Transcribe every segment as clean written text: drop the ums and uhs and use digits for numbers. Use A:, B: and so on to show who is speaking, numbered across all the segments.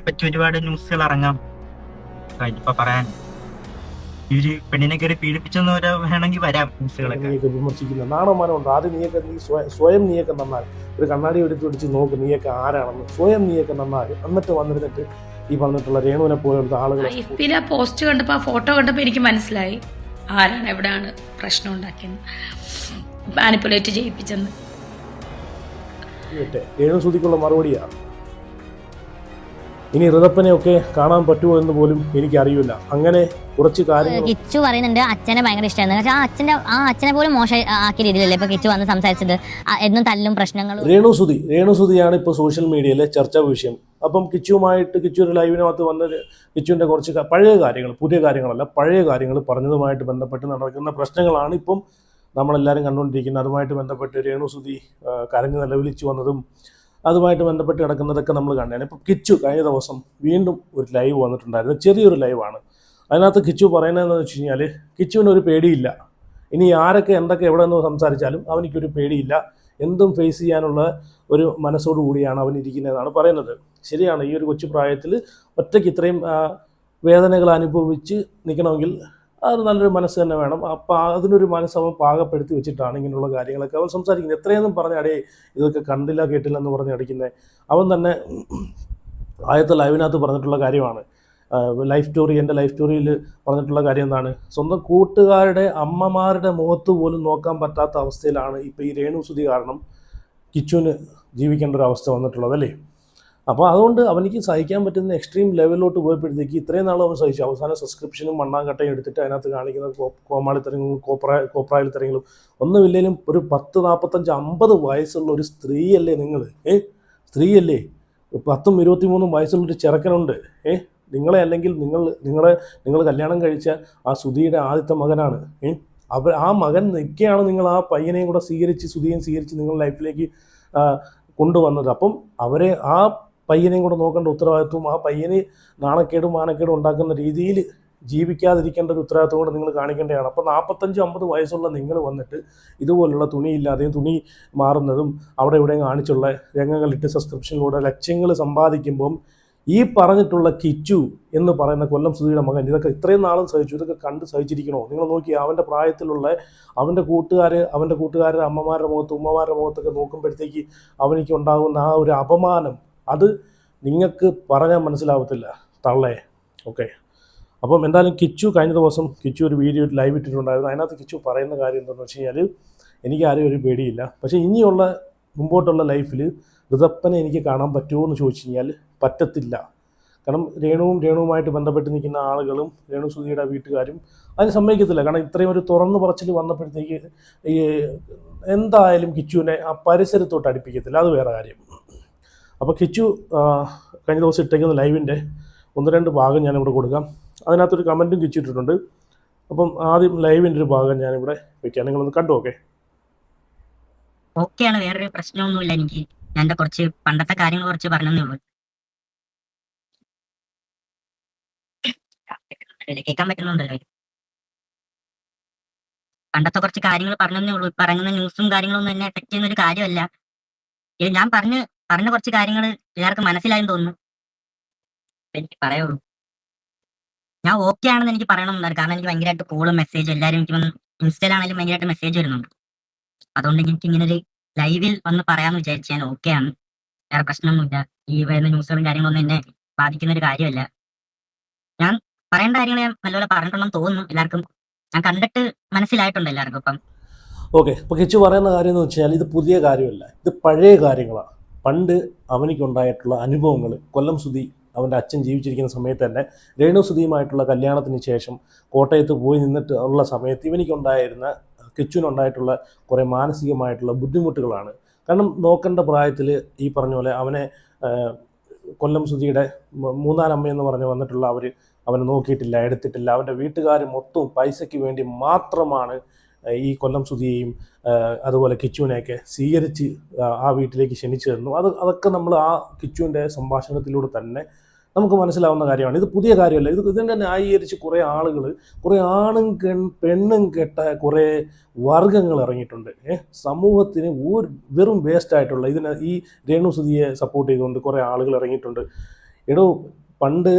A: പറ്റി ഒരുപാട് ന്യൂസുകൾ ഇറങ്ങാം. ഇപ്പൊ പറയാൻ ഈ ഒരു പെണ്ണിനെ കയറി പീഡിപ്പിച്ചെന്ന് വേണമെങ്കിൽ വരാം ന്യൂസുകളൊക്കെ.
B: നീയൊക്കെ വിമർശിക്കുന്ന നാണമാനമുണ്ട്. ആദ്യം നീയൊക്കെ സ്വയം നീയൊക്കെ നന്നായി ഒരു കണ്ണാടി എടുത്ത് പിടിച്ച് നോക്ക് നീയൊക്കെ ആരാണെന്ന്. സ്വയം നീയൊക്കെ നന്നായി എന്നിട്ട് വന്നിരുന്നിട്ട് ഈ പറഞ്ഞിട്ടുള്ള രേണുവിനെ പോലുള്ള ആളുകളെ
C: പോസ്റ്റ് കണ്ടപ്പോൾ ആ ഫോട്ടോ കണ്ടപ്പോൾ എനിക്ക് മനസ്സിലായി ആരാണ് എവിടെയാണ് പ്രശ്നം ഉണ്ടാക്കിയെന്ന്, മാനിപ്പുലേറ്റ് ചെയ്യിപ്പിച്ചെന്ന്.
B: രേണു സുധിക്കുള്ള മറുപടിയാണ്. ഇനി ഋതപ്പനെയൊക്കെ കാണാൻ പറ്റുമോ എന്ന് പോലും എനിക്കറിയില്ല. അങ്ങനെ കുറച്ച് കാര്യങ്ങൾ
D: കിച്ചു പറയുന്നുണ്ട് അച്ഛനെ ഭയങ്കര ഇഷ്ടമാണ്. പക്ഷെ ആ അച്ഛനെ പോലും മോശം ആക്കിയ രീതിയിലല്ലേ ഇപ്പൊ കിച്ചു വന്ന് സംസാരിച്ചത്. എന്നും തല്ലും പ്രശ്നങ്ങളും.
B: രേണു സുധിയാണ് ഇപ്പോൾ സോഷ്യൽ മീഡിയയിലെ ചർച്ചാ വിഷയം. അപ്പം കിച്ചു ഒരു ലൈവിനകത്ത് വന്ന് കിച്ചുവിൻ്റെ കുറച്ച് പഴയ കാര്യങ്ങൾ, പുതിയ കാര്യങ്ങളല്ല, പഴയ കാര്യങ്ങൾ പറഞ്ഞതുമായിട്ട് ബന്ധപ്പെട്ട് നടക്കുന്ന പ്രശ്നങ്ങളാണ് ഇപ്പം നമ്മളെല്ലാവരും കണ്ടുകൊണ്ടിരിക്കുന്നത്. അതുമായിട്ട് ബന്ധപ്പെട്ട് രേണു സുധി കരഞ്ഞ് നിലവിളിച്ചു വന്നതും അതുമായിട്ട് ബന്ധപ്പെട്ട് കിടക്കുന്നതൊക്കെ നമ്മൾ കണ്ടാണ്. ഇപ്പം കിച്ചു കഴിഞ്ഞ ദിവസം വീണ്ടും ഒരു ലൈവ് വന്നിട്ടുണ്ടായിരുന്നു. ചെറിയൊരു ലൈവാണ്. അതിനകത്ത് കിച്ചു പറയുന്നതെന്ന് വെച്ച് കഴിഞ്ഞാൽ കിച്ചുവിനൊരു പേടിയില്ല. ഇനി ആരൊക്കെ എന്തൊക്കെ എവിടെ നിന്ന് സംസാരിച്ചാലും അവനിക്കൊരു പേടിയില്ല. എന്തും ഫേസ് ചെയ്യാനുള്ള ഒരു മനസ്സോടു കൂടിയാണ് അവൻ ഇരിക്കുന്നതെന്നാണ് പറയുന്നത്. ശരിയാണ്, ഈ ഒരു കൊച്ചു പ്രായത്തിൽ ഒറ്റയ്ക്ക് ഇത്രയും വേദനകൾ അനുഭവിച്ച് നിൽക്കണമെങ്കിൽ അത് നല്ലൊരു മനസ്സ് തന്നെ വേണം. അപ്പോൾ അതിനൊരു മനസ്സ് അവൻ പാകപ്പെടുത്തി വെച്ചിട്ടാണ് ഇങ്ങനെയുള്ള കാര്യങ്ങളൊക്കെ അവൻ സംസാരിക്കുന്നത്. എത്രയൊന്നും പറഞ്ഞ ഇതൊക്കെ കണ്ടില്ല കേട്ടില്ല എന്ന് പറഞ്ഞ് അടിക്കുന്നത്. അവൻ തന്നെ ആദ്യത്തെ ലൈവിനകത്ത് പറഞ്ഞിട്ടുള്ള കാര്യമാണ്. എൻ്റെ ലൈഫ് സ്റ്റോറിയിൽ പറഞ്ഞിട്ടുള്ള കാര്യം എന്താണ്, സ്വന്തം കൂട്ടുകാരുടെ അമ്മമാരുടെ മുഖത്ത് പോലും നോക്കാൻ പറ്റാത്ത അവസ്ഥയിലാണ് ഇപ്പോൾ ഈ രേണു സുധി കാരണം കിച്ചുവിന് ജീവിക്കേണ്ട ഒരു അവസ്ഥ വന്നിട്ടുള്ളത് അല്ലേ. അപ്പോൾ അതുകൊണ്ട് അവനിക്ക് സഹിക്കാൻ പറ്റുന്ന എക്സ്ട്രീം ലെവലിലോട്ട് പോയപ്പോഴത്തേക്ക് ഇത്രയും നാളും അവൻ സഹിച്ചു. അവസാനം സബ്സ്ക്രിപ്ഷനും മണ്ണാങ്കട്ടയും എടുത്തിട്ട് അതിനകത്ത് കാണിക്കുന്ന കോമാളിത്തരങ്ങളും കോപ്രായിൽ തരങ്ങളും ഒന്നുമില്ലെങ്കിലും ഒരു 10, 45, 50 വയസ്സുള്ള ഒരു സ്ത്രീയല്ലേ നിങ്ങൾ? സ്ത്രീയല്ലേ? 10, 23 വയസ്സുള്ളൊരു ചെറുക്കനുണ്ട്. നിങ്ങളെ അല്ലെങ്കിൽ നിങ്ങൾ കല്യാണം കഴിച്ച ആ സുധിയുടെ ആദ്യത്തെ മകനാണ്. ആ മകൻ നിൽക്കുകയാണ് നിങ്ങൾ ആ പയ്യനെയും കൂടെ സുധിയെയും സ്വീകരിച്ച് നിങ്ങളുടെ ലൈഫിലേക്ക് കൊണ്ടുവന്നത്. അപ്പം അവരെ ആ പയ്യനെയും കൂടെ നോക്കേണ്ട ഉത്തരവാദിത്വം, ആ പയ്യന് നാണക്കേടും മാനക്കേടും ഉണ്ടാക്കുന്ന രീതിയിൽ ജീവിക്കാതിരിക്കേണ്ട ഒരു ഉത്തരവാദിത്വം കൂടെ നിങ്ങൾ കാണിക്കേണ്ടതാണ്. അപ്പോൾ 45, 50 വയസ്സുള്ള നിങ്ങൾ വന്നിട്ട് ഇതുപോലുള്ള തുണിയില്ലാതെയും തുണി മാറുന്നതും അവിടെ ഇവിടെയും കാണിച്ചുള്ള രംഗങ്ങളിട്ട് സബ്സ്ക്രിപ്ഷനിലൂടെ ലക്ഷ്യങ്ങൾ സമ്പാദിക്കുമ്പം ഈ പറഞ്ഞിട്ടുള്ള കിച്ചു എന്ന് പറയുന്ന കൊല്ലം സുധിയുടെ മകൻ ഇതൊക്കെ ഇത്രയും നാളും സഹിച്ചു. ഇതൊക്കെ കണ്ട് സഹിച്ചിരിക്കണോ? നിങ്ങൾ നോക്കി അവൻ്റെ പ്രായത്തിലുള്ള അവൻ്റെ കൂട്ടുകാരുടെ അമ്മമാരുടെ മുഖത്ത് ഉമ്മമാരുടെ മുഖത്തൊക്കെ നോക്കുമ്പോഴത്തേക്ക് അവനിക്ക് ഉണ്ടാകുന്ന ആ ഒരു അപമാനം, അത് നിങ്ങൾക്ക് പറഞ്ഞാൽ മനസ്സിലാവത്തില്ല തള്ളേ. ഓക്കെ, അപ്പം എന്തായാലും കഴിഞ്ഞ ദിവസം കിച്ചു ഒരു വീഡിയോ ലൈവ് ഇട്ടിട്ടുണ്ടായിരുന്നു. അതിനകത്ത് കിച്ചു പറയുന്ന കാര്യം എന്താണെന്ന് വെച്ച് കഴിഞ്ഞാൽ എനിക്ക് ആരും ഒരു പേടിയില്ല, പക്ഷേ ഇനിയുള്ള മുമ്പോട്ടുള്ള ലൈഫിൽ ഋതപ്പനെ എനിക്ക് കാണാൻ പറ്റുമോ എന്ന് ചോദിച്ചു കഴിഞ്ഞാൽ പറ്റത്തില്ല. കാരണം രേണുവുമായിട്ട് ബന്ധപ്പെട്ട് നിൽക്കുന്ന ആളുകളും രേണു സുധിയുടെ വീട്ടുകാരും അതിന് സമ്മതിക്കത്തില്ല. കാരണം ഇത്രയും ഒരു തുറന്നു പറച്ചിൽ വന്നപ്പോഴത്തേക്ക് ഈ എന്തായാലും കിച്ചുവിനെ ആ പരിസരത്തോട്ട് അടുപ്പിക്കത്തില്ല. അത് വേറെ കാര്യം. അപ്പോൾ കിച്ചു കഴിഞ്ഞ ദിവസം ഇട്ടേക്കുന്ന ലൈവിൻ്റെ 1-2 ഭാഗം ഞാനിവിടെ കൊടുക്കാം. അതിനകത്തൊരു കമൻറ്റും കിച്ചിട്ടിട്ടുണ്ട്. അപ്പം ആദ്യം ലൈവിൻ്റെ ഒരു ഭാഗം ഞാനിവിടെ വെക്കാം, നിങ്ങളൊന്ന് കണ്ടു.
E: ഓക്കെയാണ്, വേറൊരു പ്രശ്നമൊന്നുമില്ല. എനിക്ക് ഞാൻ എൻ്റെ കുറച്ച് പണ്ടത്തെ കാര്യങ്ങൾ കുറച്ച് പറഞ്ഞതേ ഉള്ളൂ. കേൾക്കാൻ പറ്റുന്നുണ്ടല്ലോ. പണ്ടത്തെ കുറച്ച് കാര്യങ്ങൾ പറഞ്ഞതേ ഉള്ളൂ. പറയുന്ന ന്യൂസും കാര്യങ്ങളൊന്നും എന്നെ എഫക്ട് ചെയ്യുന്ന ഒരു കാര്യമല്ല. ഇത് ഞാൻ പറഞ്ഞ കുറച്ച് കാര്യങ്ങൾ എല്ലാവർക്കും മനസ്സിലായെന്ന് തോന്നുന്നു. എനിക്ക് പറയുള്ളൂ, ഞാൻ ഓക്കെ ആണെന്ന് എനിക്ക് പറയണമെന്നുണ്ടായിരുന്നു. കാരണം എനിക്ക് ഭയങ്കരമായിട്ട് കോളും മെസ്സേജും എല്ലാവരും എനിക്ക് വന്ന് ഇൻസ്റ്റയിലാണെങ്കിലും ഭയങ്കരമായിട്ട് മെസ്സേജ് വരുന്നുണ്ട്. അതുകൊണ്ട് എനിക്ക് ഇങ്ങനെ ഒരു ലൈവിൽ വന്ന് പറയാമെന്ന് വിചാരിച്ചു. ഞാൻ ഓക്കെയാണ്, വേറെ പ്രശ്നമൊന്നുമില്ല. ഈ വരുന്ന ന്യൂസുകളും കാര്യങ്ങളൊന്നും എന്നെ ബാധിക്കുന്ന ഒരു കാര്യമല്ല. ഞാൻ പറയേണ്ട കാര്യങ്ങൾ ഞാൻ നല്ലപോലെ പറഞ്ഞിട്ടുണ്ടെന്ന് തോന്നുന്നു. എല്ലാവർക്കും ഞാൻ കണ്ടിട്ട് മനസ്സിലായിട്ടുണ്ട് എല്ലാവർക്കും. അപ്പം
B: ഓക്കെ, ഇപ്പോൾ കിച്ചു പറയുന്ന കാര്യം എന്ന് വെച്ചാൽ ഇത് പുതിയ കാര്യമല്ല, ഇത് പഴയ കാര്യങ്ങളാണ്. പണ്ട് അവനിക്കുണ്ടായിട്ടുള്ള അനുഭവങ്ങൾ, കൊല്ലം സുധി അവൻ്റെ അച്ഛൻ ജീവിച്ചിരിക്കുന്ന സമയത്ത് തന്നെ രേണു സുധിയുമായിട്ടുള്ള കല്യാണത്തിന് ശേഷം കോട്ടയത്ത് പോയി നിന്നിട്ട് ഉള്ള സമയത്ത് ഇവനിക്കുണ്ടായിരുന്ന കിച്ചുവിനുണ്ടായിട്ടുള്ള കുറേ മാനസികമായിട്ടുള്ള ബുദ്ധിമുട്ടുകളാണ്. കാരണം നോക്കേണ്ട പ്രായത്തിൽ ഈ പറഞ്ഞ പോലെ അവനെ കൊല്ലം സുധിയുടെ മൂന്നാനമ്മയെന്ന് പറഞ്ഞ് വന്നിട്ടുള്ള അവനെ നോക്കിയിട്ടില്ല, എടുത്തിട്ടില്ല. അവൻ്റെ വീട്ടുകാർ മൊത്തവും പൈസയ്ക്ക് വേണ്ടി മാത്രമാണ് ഈ കൊല്ലം സുധിയെയും അതുപോലെ കിച്ചുവിനെയൊക്കെ സ്വീകരിച്ച് ആ വീട്ടിലേക്ക് ക്ഷണിച്ചു തരുന്നു. അതൊക്കെ നമ്മൾ ആ കിച്ചുവിൻ്റെ സംഭാഷണത്തിലൂടെ തന്നെ നമുക്ക് മനസ്സിലാവുന്ന കാര്യമാണ്. ഇത് പുതിയ കാര്യമല്ല. ഇതിനെ ന്യായീകരിച്ച് കുറേ ആളുകൾ, കുറേ ആണും പെണ്ണും കെട്ട കുറേ വർഗങ്ങൾ ഇറങ്ങിയിട്ടുണ്ട്. സമൂഹത്തിന് വെറും വേസ്റ്റായിട്ടുള്ള ഈ രേണു സുധിയെ സപ്പോർട്ട് ചെയ്തുകൊണ്ട് കുറേ ആളുകൾ ഇറങ്ങിയിട്ടുണ്ട്. എടോ പണ്ട്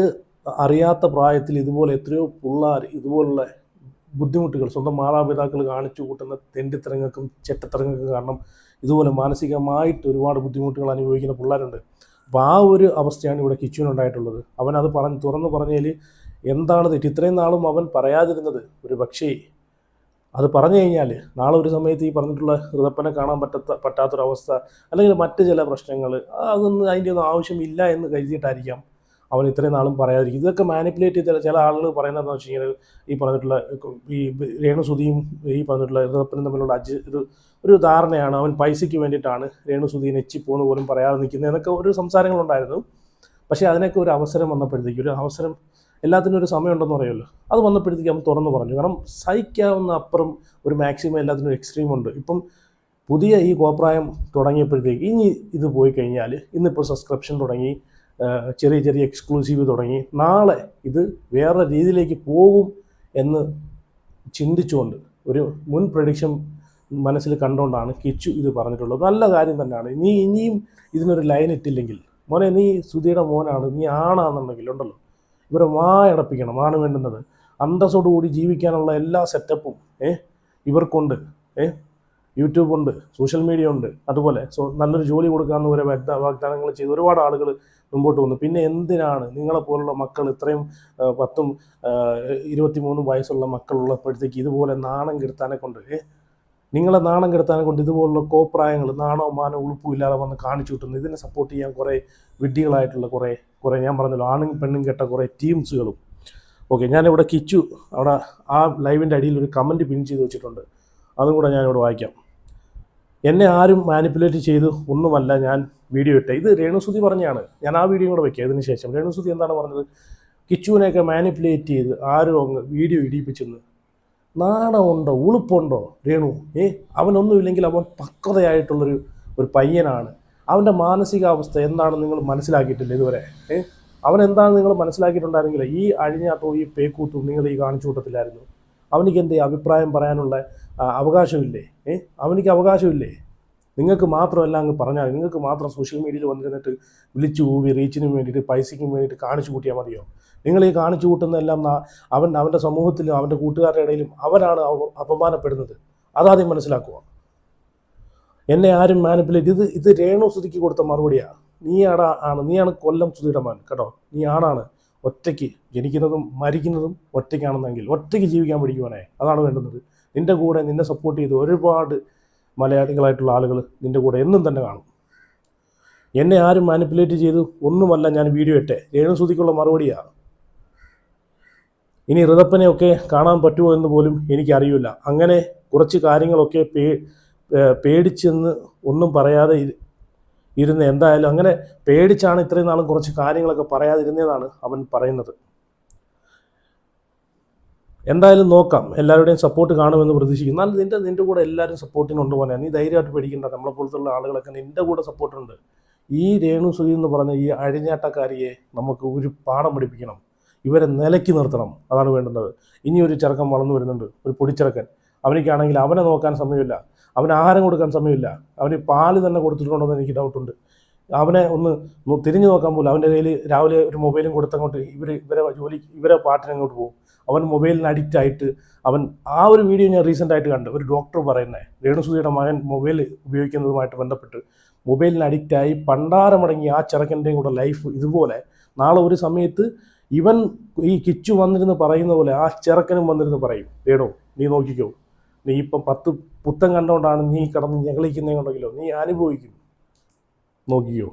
B: അറിയാത്ത പ്രായത്തിൽ ഇതുപോലെ എത്രയോ പിള്ളേർ ഇതുപോലുള്ള ബുദ്ധിമുട്ടുകൾ സ്വന്തം മാതാപിതാക്കൾ കാണിച്ചു കൂട്ടുന്ന തെണ്ടിത്തരങ്ങൾക്കും ചെറ്റത്തരങ്ങൾക്കും കാരണം ഇതുപോലെ മാനസികമായിട്ട് ഒരുപാട് ബുദ്ധിമുട്ടുകൾ അനുഭവിക്കുന്ന പിള്ളേരുണ്ട്. അപ്പോൾ ആ ഒരു അവസ്ഥയാണ് ഇവിടെ കിച്ചുവിനുണ്ടായിട്ടുള്ളത്. അവനത് തുറന്നു പറഞ്ഞതിൽ എന്താണ് തെറ്റ്? ഇത്രയും നാളും അവൻ പറയാതിരുന്നത് ഒരു പക്ഷേ അത് പറഞ്ഞു കഴിഞ്ഞാൽ നാളെ ഒരു സമയത്ത് ഈ പറഞ്ഞിട്ടുള്ള ഋതപ്പനെ കാണാൻ പറ്റാത്തൊരവസ്ഥ അല്ലെങ്കിൽ മറ്റ് ചില പ്രശ്നങ്ങൾ അതിൻ്റെ ഒന്നും ആവശ്യമില്ല എന്ന് കരുതിയിട്ടായിരിക്കാം അവൻ ഇത്രയും നാളും പറയാതിരിക്കും. ഇതൊക്കെ മാനിപ്പുലേറ്റ് ചെയ്ത ചില ആളുകൾ പറയുന്നതെന്ന് വെച്ച് കഴിഞ്ഞാൽ ഈ പറഞ്ഞിട്ടുള്ള ഈ രേണുസുതിയും ഈ പറഞ്ഞിട്ടുള്ള ഋതപ്പനും തമ്മിലുള്ള ഒരു ധാരണയാണ്. അവൻ പൈസയ്ക്ക് വേണ്ടിയിട്ടാണ് രേണുസുതി നെച്ചിപ്പോന്ന് പോലും പറയാതെ നിൽക്കുന്നത് എന്നൊക്കെ ഒരു സംസാരങ്ങളുണ്ടായിരുന്നു. പക്ഷേ അതിനൊക്കെ ഒരു അവസരം വന്നപ്പോഴത്തേക്ക് ഒരു അവസരം എല്ലാത്തിനും ഒരു സമയമുണ്ടെന്ന് പറയുമല്ലോ, അത് വന്നപ്പോഴത്തേക്ക് അവൻ തുറന്നു പറഞ്ഞു. കാരണം സഹിക്കാവുന്ന അപ്പുറം ഒരു മാക്സിമം എല്ലാത്തിനും എക്സ്ട്രീം ഉണ്ട്. ഇപ്പം പുതിയ ഈ കോപ്രായം തുടങ്ങിയപ്പോഴത്തേക്ക് ഇനി ഇത് പോയി കഴിഞ്ഞാൽ ഇന്നിപ്പോൾ സബ്സ്ക്രിപ്ഷൻ തുടങ്ങി, ചെറിയ ചെറിയ എക്സ്ക്ലൂസീവ് തുടങ്ങി, നാളെ ഇത് വേറെ രീതിയിലേക്ക് പോകും എന്ന് ചിന്തിച്ചുകൊണ്ട് ഒരു മുൻ പ്രഡിക്ഷൻ മനസ്സിൽ കണ്ടുകൊണ്ടാണ് കിച്ചു ഇത് പറഞ്ഞിട്ടുള്ളത്. നല്ല കാര്യം തന്നെയാണ്. നീ ഇനിയും ഇതിനൊരു ലൈൻ ഇട്ടില്ലെങ്കിൽ മോനെ, നീ സുധിയുടെ മോനാണ്, നീ ആണാണെന്നുണ്ടെങ്കിൽ ഉണ്ടല്ലോ ഇവരെ വായടപ്പിക്കണം. ആണ് വേണ്ടുന്നത്. അന്തസ്സോടുകൂടി ജീവിക്കാനുള്ള എല്ലാ സെറ്റപ്പും ഇവർക്കുണ്ട്. യൂട്യൂബ് ഉണ്ട്, സോഷ്യൽ മീഡിയ ഉണ്ട്, അതുപോലെ നല്ലൊരു ജോലി കൊടുക്കാമെന്ന് വരെ വാഗ്ദാനങ്ങൾ ചെയ്ത് ഒരുപാട് ആളുകൾ മുമ്പോട്ട് വന്നു. പിന്നെ എന്തിനാണ് നിങ്ങളെപ്പോലുള്ള മക്കൾ ഇത്രയും 10, 23 വയസ്സുള്ള മക്കളുള്ളപ്പോഴത്തേക്ക് ഇതുപോലെ നാണം കെടുത്താനെ കൊണ്ട് നിങ്ങളെ നാണം കെടുത്താനെ കൊണ്ട് ഇതുപോലുള്ള കോപ്രായങ്ങൾ നാണോ മാനോ ഉളുപ്പും ഇല്ലാതെ വന്ന് കാണിച്ചു കിട്ടുന്നു. ഇതിനെ സപ്പോർട്ട് ചെയ്യാൻ കുറേ വിഡ്ഢികളായിട്ടുള്ള കുറേ ഞാൻ പറഞ്ഞല്ലോ ആണും പെണ്ണും കെട്ട കുറേ ടീംസുകളും. ഓക്കെ, ഞാനിവിടെ കിച്ചു അവിടെ ആ ലൈവിൻ്റെ അടിയിൽ ഒരു കമൻറ്റ് പിൻ ചെയ്ത് വെച്ചിട്ടുണ്ട്, അതും കൂടെ ഞാനിവിടെ വായിക്കാം. എന്നെ ആരും മാനിപ്പുലേറ്റ് ചെയ്ത് ഒന്നുമല്ല ഞാൻ വീഡിയോ ഇട്ടേ. ഇത് രേണുസുതി പറഞ്ഞാണ്. ഞാൻ ആ വീഡിയോ കൂടെ വയ്ക്കുക. ഇതിന് ശേഷം രേണുസുതി എന്താണ് പറഞ്ഞത്? കിച്ചുവിനെയൊക്കെ മാനിപ്പുലേറ്റ് ചെയ്ത് ആരും അങ്ങ് വീഡിയോ ഇടിപ്പിച്ചെന്ന്. നാണമുണ്ടോ ഉളുപ്പുണ്ടോ രേണു? അവനൊന്നുമില്ലെങ്കിൽ അവൻ പക്വതയായിട്ടുള്ളൊരു പയ്യനാണ്. അവൻ്റെ മാനസികാവസ്ഥ എന്താണെന്ന് നിങ്ങൾ മനസ്സിലാക്കിയിട്ടില്ല ഇതുവരെ. അവൻ എന്താണെന്ന് നിങ്ങൾ മനസ്സിലാക്കിയിട്ടുണ്ടായിരുന്നെങ്കിൽ ഈ അഴിഞ്ഞാട്ടോ ഈ പേക്കൂത്തും നിങ്ങൾ ഈ കാണിച്ചു കൂട്ടത്തില്ലായിരുന്നു. അവനിക്ക് എന്തേ അഭിപ്രായം പറയാനുള്ള അവകാശമില്ലേ? അവനിക്ക് അവകാശമില്ലേ? നിങ്ങൾക്ക് മാത്രമല്ല അങ്ങ് പറഞ്ഞാൽ, നിങ്ങൾക്ക് മാത്രം സോഷ്യൽ മീഡിയയിൽ വന്നിരുന്നിട്ട് വിളിച്ചു കൂവി റീച്ചിനും വേണ്ടിയിട്ട് പൈസയ്ക്കും വേണ്ടിയിട്ട് കാണിച്ചു കൂട്ടിയാൽ മതിയോ? നിങ്ങൾ ഈ കാണിച്ചു കൂട്ടുന്നതെല്ലാം അവൻ്റെ സമൂഹത്തിലും അവൻ്റെ കൂട്ടുകാരുടെ ഇടയിലും അവരാണ് അപമാനപ്പെടുന്നത്. അതാദ്യം മനസ്സിലാക്കുക. എന്നെ ആരും മാനിപ്പുലേറ്റ് ഇത് രേണുസുതിക്ക് കൊടുത്ത മറുപടിയാണ്. നീയാണ് കൊല്ലം സുധിയുടെ മകൻ കേട്ടോ. നീ ആണാണ്. ഒറ്റയ്ക്ക് ജനിക്കുന്നതും മരിക്കുന്നതും ഒറ്റയ്ക്കാണെന്നെങ്കിൽ ഒറ്റയ്ക്ക് ജീവിക്കാൻ പഠിക്കുവാനേ, അതാണ് വേണ്ടുന്നത്. നിൻ്റെ കൂടെ നിന്നെ സപ്പോർട്ട് ചെയ്ത് ഒരുപാട് മലയാളികളായിട്ടുള്ള ആളുകൾ നിൻ്റെ കൂടെ എന്നും തന്നെ കാണും. എന്നെ ആരും മാനിപ്പുലേറ്റ് ചെയ്ത് ഒന്നുമല്ല ഞാൻ വീഡിയോ ഇട്ടേ. രേണുസുതിക്കുള്ള മറുപടിയാണ്. ഇനി ഋതപ്പനെയൊക്കെ കാണാൻ പറ്റുമോ എന്ന് പോലും എനിക്കറിയില്ല. അങ്ങനെ കുറച്ച് കാര്യങ്ങളൊക്കെ പേടിച്ചെന്ന് ഒന്നും പറയാതെ ഇരുന്ന് എന്തായാലും അങ്ങനെ പേടിച്ചാണ് ഇത്രയും നാളും കുറച്ച് കാര്യങ്ങളൊക്കെ പറയാതിരുന്നതെന്നാണ് അവൻ പറയുന്നത്. എന്തായാലും നോക്കാം, എല്ലാവരുടെയും സപ്പോർട്ട് കാണുമെന്ന് പ്രതീക്ഷിക്കുന്നു. എന്നാൽ നിൻ്റെ കൂടെ എല്ലാവരും സപ്പോർട്ടിനുണ്ട് പോലെ. നീ ധൈര്യമായിട്ട് പേടിക്കേണ്ട. നമ്മളെപ്പോലത്തുള്ള ആളുകളൊക്കെ നിൻ്റെ കൂടെ സപ്പോർട്ടുണ്ട്. ഈ രേണുസുതി എന്ന് പറഞ്ഞ ഈ അഴിഞ്ഞാട്ടക്കാരിയെ നമുക്ക് ഒരു പാഠം പഠിപ്പിക്കണം. ഇവരെ നിലയ്ക്ക് നിർത്തണം. അതാണ് വേണ്ടുന്നത്. ഇനി ഒരു ചെറുക്കൻ വളർന്നു വരുന്നുണ്ട്, ഒരു പൊടിച്ചെറുക്കൻ. അവനിക്കാണെങ്കിൽ അവനെ നോക്കാൻ സമയമില്ല, അവന് ആഹാരം കൊടുക്കാൻ സമയമില്ല, അവന് പാല് തന്നെ കൊടുത്തിട്ടുണ്ടോ എന്ന് എനിക്ക് ഡൗട്ടുണ്ട്. അവനെ ഒന്ന് തിരിഞ്ഞു നോക്കാൻ പോലും. അവൻ്റെ കയ്യിൽ രാവിലെ ഒരു മൊബൈലും കൊടുത്തങ്ങോട്ട് ഇവരെ പാട്ടിനങ്ങോട്ട് പോകും. അവൻ മൊബൈലിന് അഡിക്റ്റ് ആയിട്ട് ആ ഒരു വീഡിയോ ഞാൻ റീസെൻ്റായിട്ട് കണ്ട് ഒരു ഡോക്ടർ പറയുന്നത് രേണുസുതിയുടെ മകൻ മൊബൈൽ ഉപയോഗിക്കുന്നതുമായിട്ട് ബന്ധപ്പെട്ട് മൊബൈലിന് അഡിക്റ്റായി പണ്ടാരമടങ്ങി ആ ചെറുക്കൻ്റെയും കൂടെ ലൈഫ് ഇതുപോലെ നാളെ ഒരു സമയത്ത് ഇവൻ ഈ കിച്ചു വന്നിരുന്ന് പറയുന്ന പോലെ ആ ചെറുക്കനും വന്നിരുന്ന് പറയും, രേണു നീ നോക്കിക്കോ, നീ ഇപ്പം 10 പുത്തം കണ്ടുകൊണ്ടാണ് നീ കിടന്ന് ഞങ്ങളിക്കുന്നതെന്നുണ്ടെങ്കിലോ നീ അനുഭവിക്കും, നോക്കിക്കോ.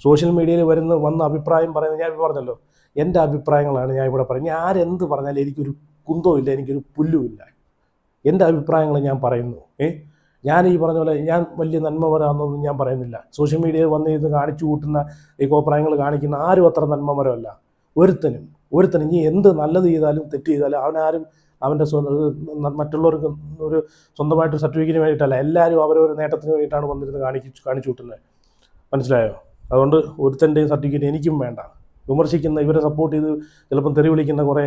B: സോഷ്യൽ മീഡിയയിൽ വന്ന അഭിപ്രായം പറയുന്നത് ഞാൻ പറഞ്ഞല്ലോ, എൻ്റെ അഭിപ്രായങ്ങളാണ് ഞാൻ ഇവിടെ പറയുന്നത്. ഞാൻ ആരെന്ത് പറഞ്ഞാലും എനിക്കൊരു കുന്തവും ഇല്ല, എനിക്കൊരു പുല്ലുമില്ല. എൻ്റെ അഭിപ്രായങ്ങൾ ഞാൻ പറയുന്നു. ഞാൻ ഈ പറഞ്ഞ പോലെ ഞാൻ വലിയ നന്മമരാണെന്നൊന്നും ഞാൻ പറയുന്നില്ല. സോഷ്യൽ മീഡിയയിൽ വന്നിരുന്ന് കാണിച്ചു കൂട്ടുന്ന ഈ കോപ്രായങ്ങൾ കാണിക്കുന്ന ആരും അത്ര നന്മമരമല്ല. ഒരുത്തനും ഇനി എന്ത് നല്ലത് ചെയ്താലും തെറ്റ് ചെയ്താലും അവനാരും അവൻ്റെ മറ്റുള്ളവർക്ക് ഒരു സ്വന്തമായിട്ട് സർട്ടിഫിക്കറ്റിന് വേണ്ടിയിട്ടല്ല, എല്ലാവരും അവരവരുടെ നേട്ടത്തിന് വേണ്ടിയിട്ടാണ് വന്നിരുന്ന് കാണിച്ചു കൂട്ടുന്നത്. മനസ്സിലായോ? അതുകൊണ്ട് ഒരുത്തൻ്റെയും സർട്ടിഫിക്കറ്റ് എനിക്കും വേണ്ട. വിമർശിക്കുന്ന ഇവരെ സപ്പോർട്ട് ചെയ്ത് ചിലപ്പം തെറി വിളിക്കുന്ന കുറേ